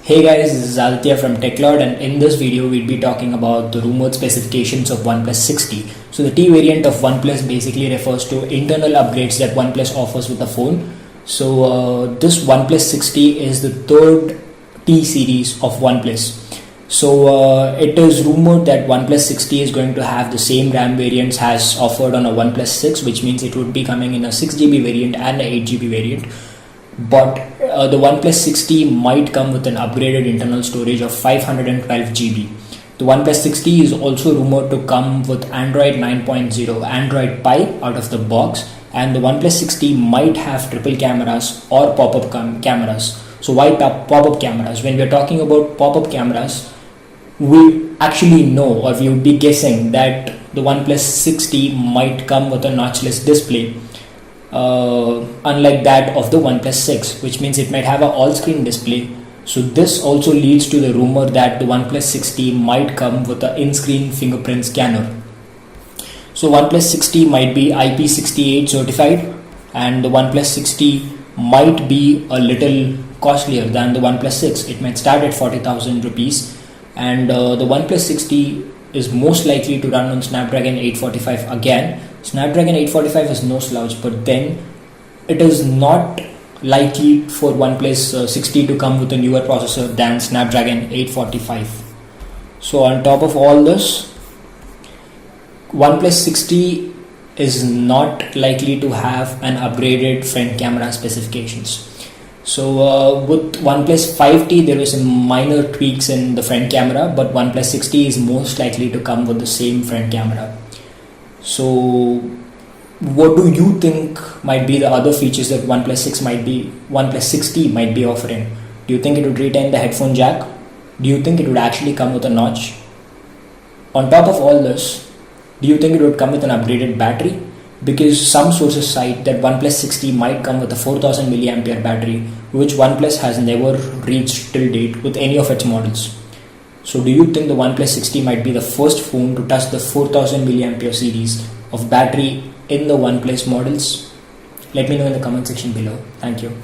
Hey guys, this is Aditya from TechLord, and in this video we'll be talking about the rumored specifications of Oneplus 60. So the T variant of OnePlus basically refers to internal upgrades that OnePlus offers with the phone. So this OnePlus 60 is the third T series of OnePlus. So it is rumored that OnePlus 60 is going to have the same RAM variants as offered on a OnePlus 6, which means it would be coming in a 6GB variant and a 8GB variant. But the OnePlus 60 might come with an upgraded internal storage of 512GB. The OnePlus 60 is also rumored to come with Android 9.0, Android Pie out of the box, and the OnePlus 60 might have triple cameras or pop-up cameras. So why pop-up cameras? When we're talking about pop-up cameras, we actually know, or we would be guessing, that the OnePlus 60 might come with a notchless display. Unlike that of the OnePlus 6, which means it might have an all-screen display. So this also leads to the rumor that the OnePlus 60 might come with an in-screen fingerprint scanner. So OnePlus 60 might be IP68 certified, and the OnePlus 60 might be a little costlier than the OnePlus 6. It might start at 40,000 rupees, and the OnePlus 60 is most likely to run on Snapdragon 845 again. Snapdragon 845 is no slouch, but then it is not likely for OnePlus 60 to come with a newer processor than Snapdragon 845. So on top of all this, OnePlus 60 is not likely to have an upgraded front camera specifications. So with OnePlus 5T there is some minor tweaks in the front camera, but OnePlus 60 is most likely to come with the same front camera. So what do you think might be the other features that OnePlus 60 might be offering? Do you think it would retain the headphone jack? Do you think it would actually come with a notch? On top of all this, do you think it would come with an upgraded battery? Because some sources cite that OnePlus 60 might come with a 4000 mAh battery, which OnePlus has never reached till date with any of its models. So do you think the OnePlus 60 might be the first phone to touch the 4000 mAh series of battery in the OnePlus models? Let me know in the comment section below. Thank you.